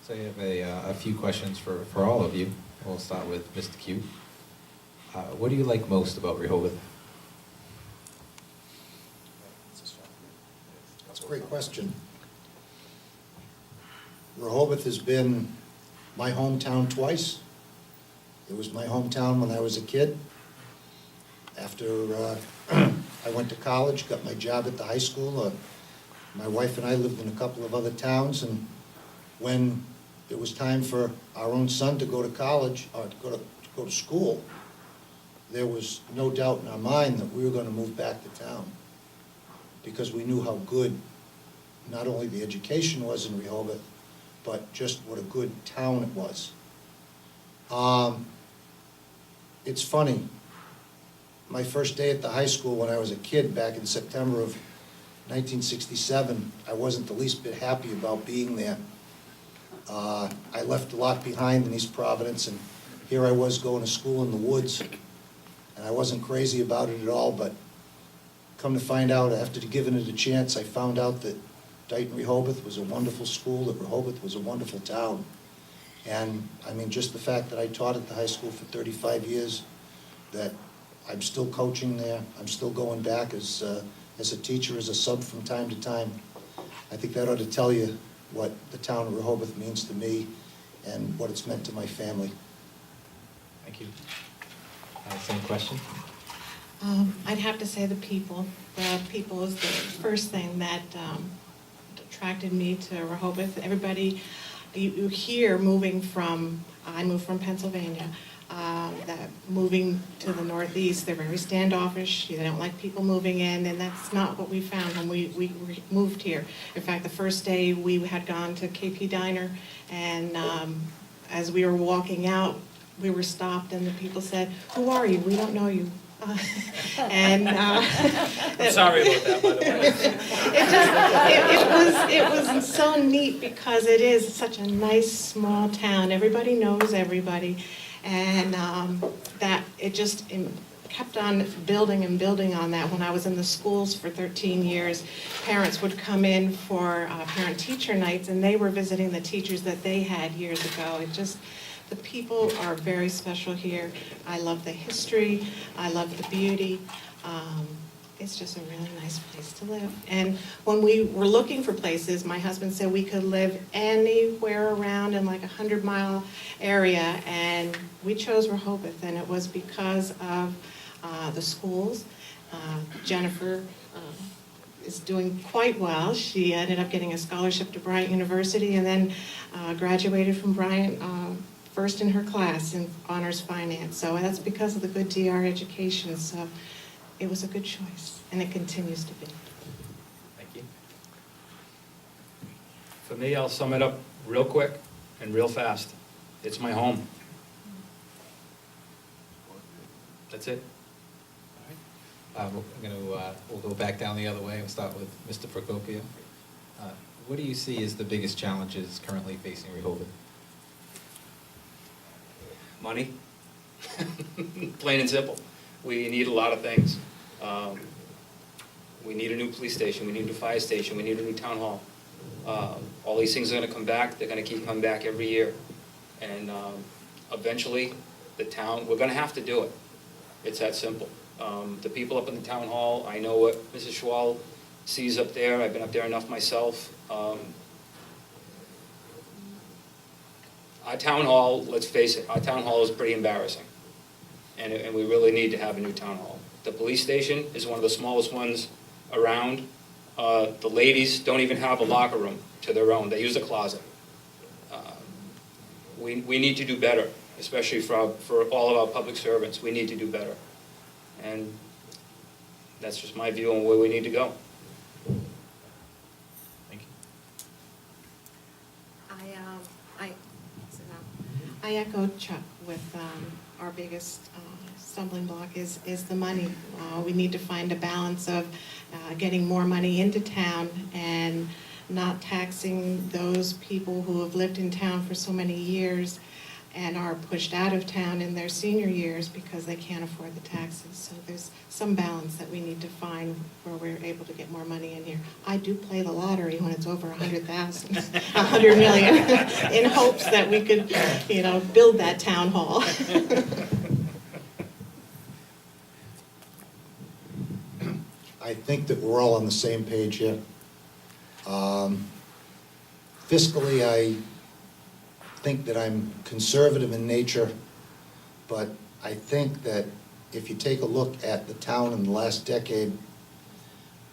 So I have a few questions for all of you. We'll start with Mr. Q. What do you like most about Rehoboth? That's a great question. Rehoboth has been my hometown twice. It was my hometown when I was a kid. After I went to college, got my job at the high school, my wife and I lived in a couple of other towns, and when it was time for our own son to go to college, or to go to school, there was no doubt in our mind that we were going to move back to town, because we knew how good not only the education was in Rehoboth, but just what a good town it was. It's funny, my first day at the high school when I was a kid back in September of 1967, I wasn't the least bit happy about being there. I left a lot behind in East Providence, and here I was going to school in the woods, and I wasn't crazy about it at all, but come to find out, after giving it a chance, I found out that Dighton Rehoboth was a wonderful school, that Rehoboth was a wonderful town. And I mean, just the fact that I taught at the high school for 35 years, that I'm still coaching there, I'm still going back as a teacher, as a sub from time to time. I think that ought to tell you what the town of Rehoboth means to me and what it's meant to my family. Thank you. Same question? I'd have to say the people. The people is the first thing that attracted me to Rehoboth. Everybody, you hear moving from, I moved from Pennsylvania, that moving to the Northeast, they're very standoffish, they don't like people moving in, and that's not what we found when we moved here. In fact, the first day we had gone to KP Diner, and as we were walking out, we were stopped, and the people said, "Who are you? We don't know you." And I'm sorry about that, by the way. it was so neat because it is such a nice small town. Everybody knows everybody, and that it just kept on building and building on that. When I was in the schools for 13 years, parents would come in for parent-teacher nights, and they were visiting the teachers that they had years ago. The people are very special here. I love the history. I love the beauty. It's just a really nice place to live. And when we were looking for places, my husband said we could live anywhere around in like a 100-mile area, and we chose Rehoboth, and it was because of the schools. Jennifer is doing quite well. She ended up getting a scholarship to Bryant University, and then graduated from Bryant first in her class in honors finance. So that's because of the good DR education. So it was a good choice, and it continues to be. Thank you. For me, I'll sum it up real quick and real fast. It's my home. That's it. We'll go back down the other way. We'll start with Mr. Procopio. What do you see as the biggest challenges currently facing Rehoboth? Money. Plain and simple. We need a lot of things. We need a new police station, we need a new fire station, we need a new town hall. All these things are going to come back. They're going to keep coming back every year. And eventually, the town, we're going to have to do it. It's that simple. The people up in the town hall, I know what Mrs. Schwall sees up there. I've been up there enough myself. Our town hall, let's face it, our town hall is pretty embarrassing. And we really need to have a new town hall. The police station is one of the smallest ones around. The ladies don't even have a locker room to their own. They use a closet. We need to do better, especially for all of our public servants. We need to do better. And that's just my view on where we need to go. Thank you. I echo Chuck with our biggest stumbling block is the money. We need to find a balance of getting more money into town and not taxing those people who have lived in town for so many years, and are pushed out of town in their senior years because they can't afford the taxes. So there's some balance that we need to find where we're able to get more money in here. I do play the lottery when it's over 100,000, 100 million, in hopes that we could, build that town hall. I think that we're all on the same page here. Fiscally, I think that I'm conservative in nature, but I think that if you take a look at the town in the last decade,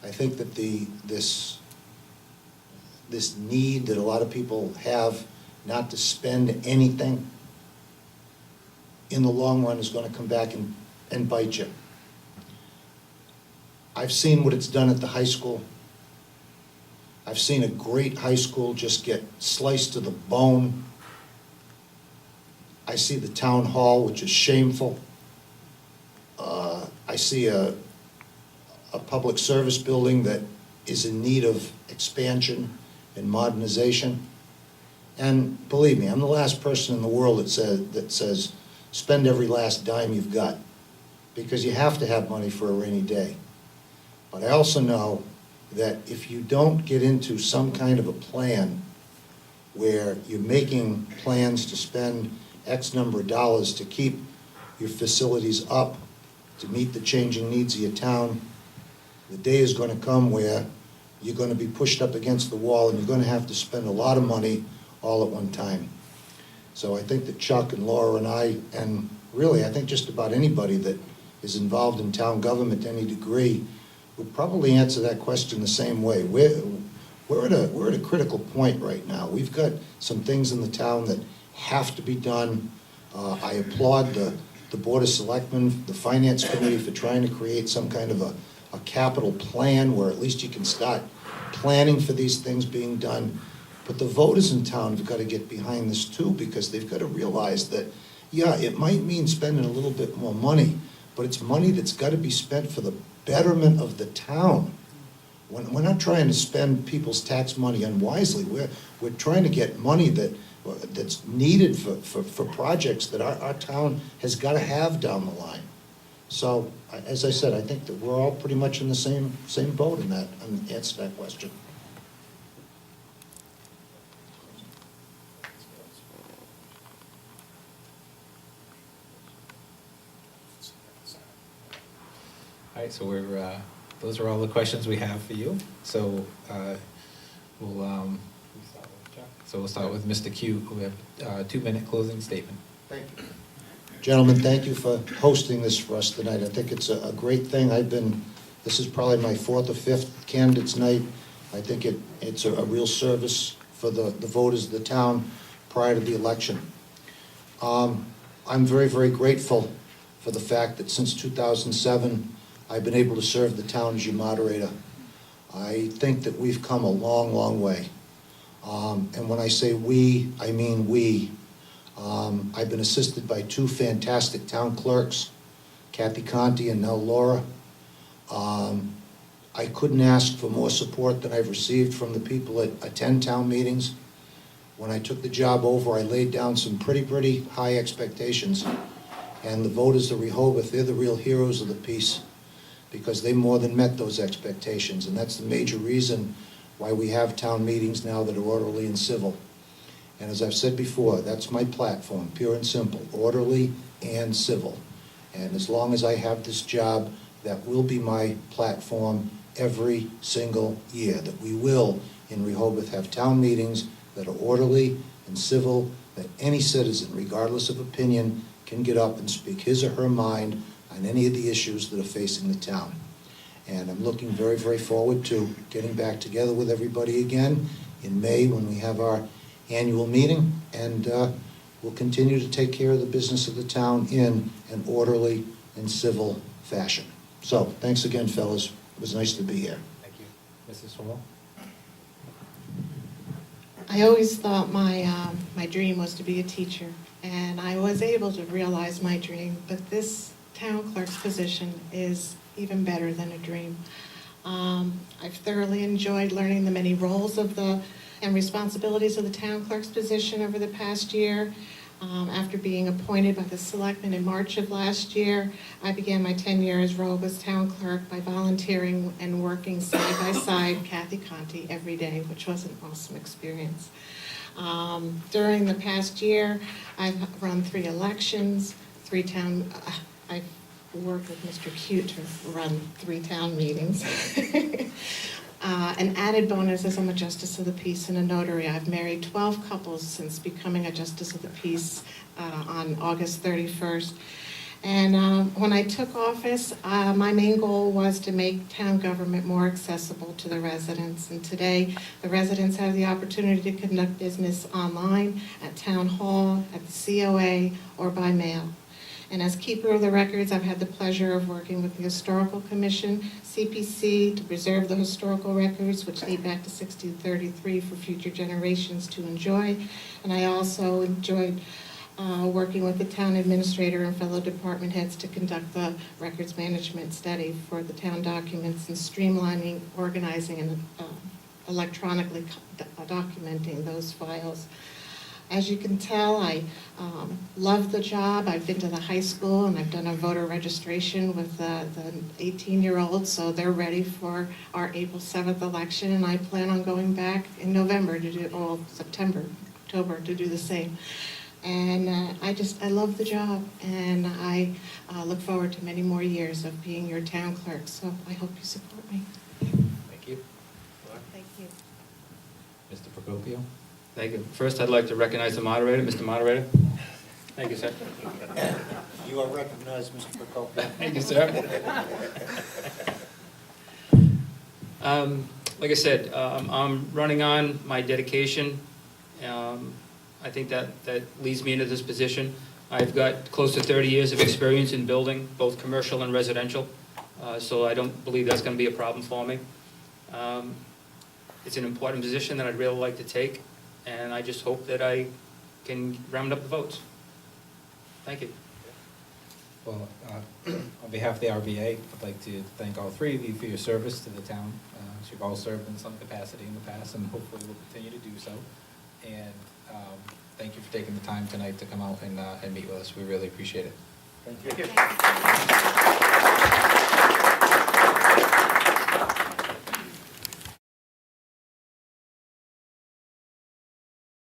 I think that this need that a lot of people have not to spend anything in the long run is going to come back and bite you. I've seen what it's done at the high school. I've seen a great high school just get sliced to the bone. I see the town hall, which is shameful. I see a public service building that is in need of expansion and modernization. And believe me, I'm the last person in the world that says spend every last dime you've got, because you have to have money for a rainy day. But I also know that if you don't get into some kind of a plan where you're making plans to spend X number of dollars to keep your facilities up, to meet the changing needs of your town, the day is going to come where you're going to be pushed up against the wall and you're going to have to spend a lot of money all at one time. So I think that Chuck and Laura and I, and really I think just about anybody that is involved in town government to any degree, would probably answer that question the same way. We're at a critical point right now. We've got some things in the town that have to be done. I applaud the Board of Selectmen, the Finance Committee for trying to create some kind of a capital plan where at least you can start planning for these things being done. But the voters in town have got to get behind this too, because they've got to realize that, yeah, it might mean spending a little bit more money, but it's money that's got to be spent for the betterment of the town. We're not trying to spend people's tax money unwisely. We're trying to get money that's needed for projects that our town has got to have down the line. So, as I said, I think that we're all pretty much in the same boat in that, and answer that question. All right, so those are all the questions we have for you. So we'll start with Mr. Q, who have a 2-minute closing statement. Thank you. Gentlemen, thank you for hosting this for us tonight. I think it's a great thing. This is probably my 4th or 5th candidates night. I think it's a real service for the voters of the town prior to the election. I'm very, very grateful for the fact that since 2007, I've been able to serve the town as your moderator. I think that we've come a long, long way. And when I say we, I mean we. I've been assisted by 2 fantastic town clerks, Kathy Conti and now Laura. I couldn't ask for more support than I've received from the people that attend town meetings. When I took the job over, I laid down some pretty high expectations. And the voters of Rehoboth, they're the real heroes of the piece, because they more than met those expectations. And that's the major reason why we have town meetings now that are orderly and civil. And as I've said before, that's my platform, pure and simple, orderly and civil. And as long as I have this job, that will be my platform every single year, that we will in Rehoboth have town meetings that are orderly and civil, that any citizen, regardless of opinion, can get up and speak his or her mind on any of the issues that are facing the town. And I'm looking very, very forward to getting back together with everybody again in May when we have our annual meeting, and we'll continue to take care of the business of the town in an orderly and civil fashion. So, thanks again, fellas. It was nice to be here. Thank you. Mrs. Schwall? I always thought my dream was to be a teacher, and I was able to realize my dream, but this town clerk's position is even better than a dream. I've thoroughly enjoyed learning the many roles and responsibilities of the town clerk's position over the past year. After being appointed by the selectmen in March of last year, I began my tenure as Rehoboth Town Clerk by volunteering and working side by side Kathy Conti every day, which was an awesome experience. During the past year, I've run 3 elections, 3 town, I've worked with Mr. Cute to run 3 town meetings. An added bonus is I'm a Justice of the Peace and a notary. I've married 12 couples since becoming a Justice of the Peace on August 31st. And when I took office, my main goal was to make town government more accessible to the residents. And today, the residents have the opportunity to conduct business online, at town hall, at the COA, or by mail. And as keeper of the records, I've had the pleasure of working with the Historical Commission, CPC, to preserve the historical records, which date back to 1633 for future generations to enjoy. And I also enjoyed working with the town administrator and fellow department heads to conduct the records management study for the town documents and streamlining, organizing, and electronically documenting those files. As you can tell, I love the job. I've been to the high school and I've done a voter registration with the 18-year-olds, so they're ready for our April 7th election, and I plan on going back in November to do, or September, October, to do the same. And I love the job, and I look forward to many more years of being your town clerk, so I hope you support me. Thank you. Thank you. Mr. Procopio? Thank you. First, I'd like to recognize the moderator, Mr. Moderator. Thank you, sir. You are recognized, Mr. Procopio. Thank you, sir. Like I said, I'm running on my dedication. I think that leads me into this position. I've got close to 30 years of experience in building, both commercial and residential, so I don't believe that's going to be a problem for me. It's an important position that I'd really like to take, and I just hope that I can round up the votes. Thank you. Well, on behalf of the RBA, I'd like to thank all 3 of you for your service to the town. You've all served in some capacity in the past, and hopefully will continue to do so. And thank you for taking the time tonight to come out and meet with us. We really appreciate it. Thank you. Thank you.